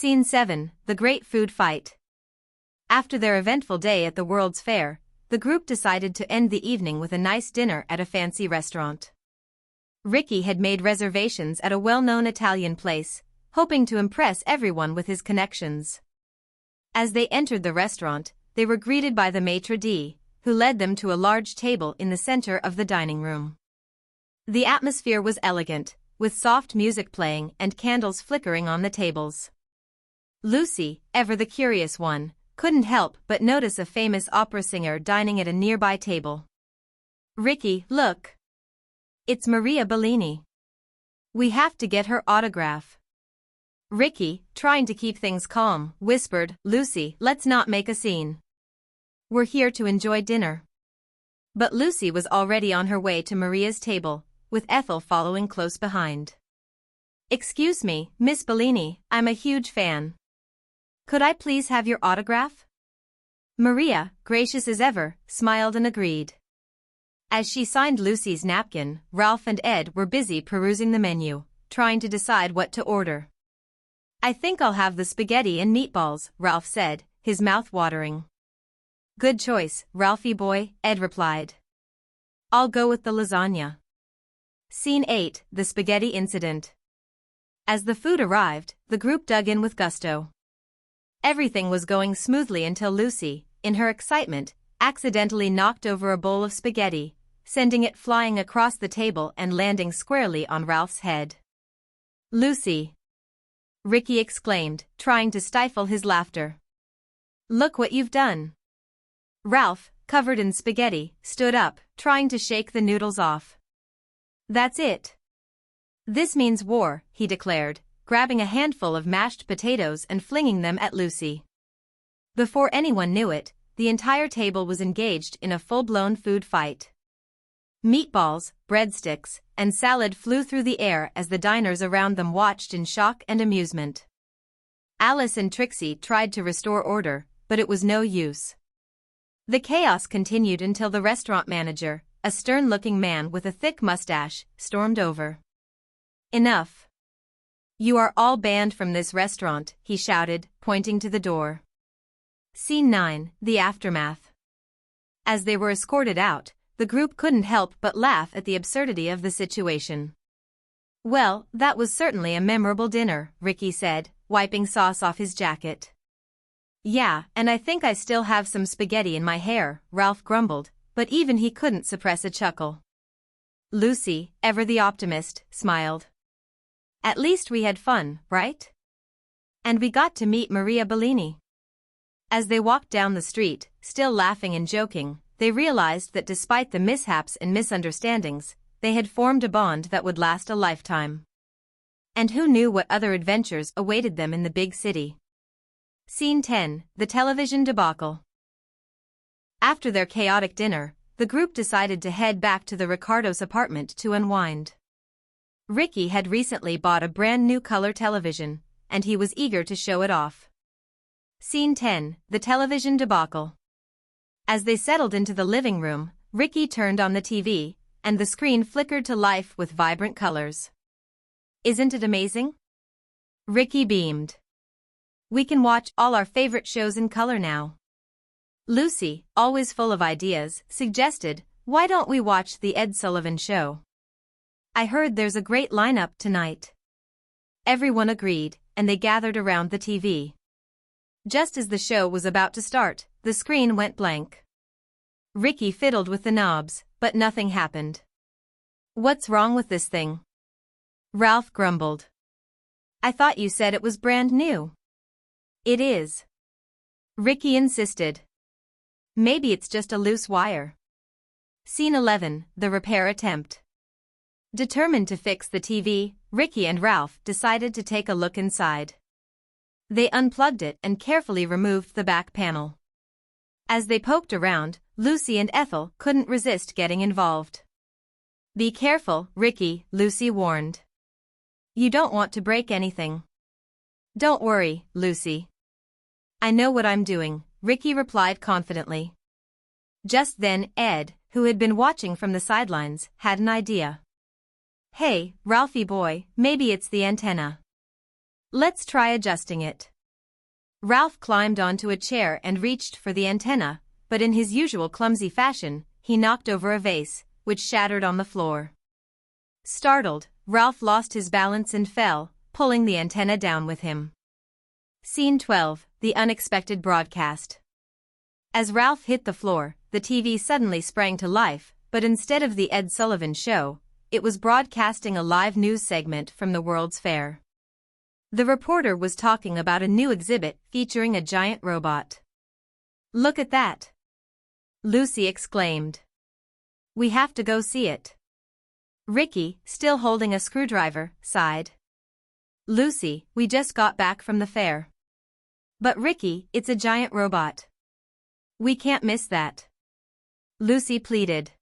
Scene 7, The Great Food Fight. After their eventful day at the World's Fair, the group decided to end the evening with a nice dinner at a fancy restaurant. Ricky had made reservations at a well-known Italian place, hoping to impress everyone with his connections. As they entered the restaurant, they were greeted by the maitre d', who led them to a large table in the center of the dining room. The atmosphere was elegant, with soft music playing and candles flickering on the tables. Lucy, ever the curious one, couldn't help but notice a famous opera singer dining at a nearby table. "Ricky, look! It's Maria Bellini. We have to get her autograph." Ricky, trying to keep things calm, whispered, "Lucy, let's not make a scene. We're here to enjoy dinner." But Lucy was already on her way to Maria's table, with Ethel following close behind. "Excuse me, Miss Bellini, I'm a huge fan. Could I please have your autograph?" Maria, gracious as ever, smiled and agreed. As she signed Lucy's napkin, Ralph and Ed were busy perusing the menu, trying to decide what to order. "I think I'll have the spaghetti and meatballs," Ralph said, his mouth watering. "Good choice, Ralphie boy," Ed replied. "I'll go with the lasagna." Scene 8, The Spaghetti Incident. As the food arrived, the group dug in with gusto. Everything was going smoothly until Lucy, in her excitement, accidentally knocked over a bowl of spaghetti, sending it flying across the table and landing squarely on Ralph's head. "Lucy!" Ricky exclaimed, trying to stifle his laughter. "Look what you've done." Ralph, covered in spaghetti, stood up, trying to shake the noodles off. "That's it. This means war," he declared, grabbing a handful of mashed potatoes and flinging them at Lucy. Before anyone knew it, the entire table was engaged in a full-blown food fight. Meatballs, breadsticks, and salad flew through the air as the diners around them watched in shock and amusement. Alice and Trixie tried to restore order, but it was no use. The chaos continued until the restaurant manager, a stern-looking man with a thick mustache, stormed over. "Enough. You are all banned from this restaurant," he shouted, pointing to the door. Scene 9, The Aftermath. As they were escorted out, the group couldn't help but laugh at the absurdity of the situation. "Well, that was certainly a memorable dinner," Ricky said, wiping sauce off his jacket. "Yeah, and I think I still have some spaghetti in my hair," Ralph grumbled, but even he couldn't suppress a chuckle. Lucy, ever the optimist, smiled. "At least we had fun, right? And we got to meet Maria Bellini." As they walked down the street, still laughing and joking, they realized that despite the mishaps and misunderstandings, they had formed a bond that would last a lifetime. And who knew what other adventures awaited them in the big city? Scene 10, The Television Debacle. After their chaotic dinner, the group decided to head back to the Ricardos' apartment to unwind. Ricky had recently bought a brand new color television, and he was eager to show it off. Scene 10, The Television Debacle. As they settled into the living room, Ricky turned on the TV, and the screen flickered to life with vibrant colors. "Isn't it amazing?" Ricky beamed. "We can watch all our favorite shows in color now." Lucy, always full of ideas, suggested, "Why don't we watch The Ed Sullivan Show? I heard there's a great lineup tonight." Everyone agreed, and they gathered around the TV. Just as the show was about to start, the screen went blank. Ricky fiddled with the knobs, but nothing happened. "What's wrong with this thing?" Ralph grumbled. "I thought you said it was brand new." "It is." Ricky insisted. "Maybe it's just a loose wire." Scene 11, The Repair Attempt. Determined to fix the TV, Ricky and Ralph decided to take a look inside. They unplugged it and carefully removed the back panel. As they poked around, Lucy and Ethel couldn't resist getting involved. "Be careful, Ricky," Lucy warned. "You don't want to break anything." "Don't worry, Lucy. I know what I'm doing," Ricky replied confidently. Just then, Ed, who had been watching from the sidelines, had an idea. "Hey, Ralphie boy, maybe it's the antenna. Let's try adjusting it." Ralph climbed onto a chair and reached for the antenna, but in his usual clumsy fashion, he knocked over a vase, which shattered on the floor. Startled, Ralph lost his balance and fell, pulling the antenna down with him. Scene 12, The Unexpected Broadcast. As Ralph hit the floor, the TV suddenly sprang to life, but instead of the Ed Sullivan Show, it was broadcasting a live news segment from the World's Fair. The reporter was talking about a new exhibit featuring a giant robot. "Look at that!" Lucy exclaimed. "We have to go see it." Ricky, still holding a screwdriver, sighed. "Lucy, we just got back from the fair." "But Ricky, it's a giant robot. We can't miss that." Lucy pleaded.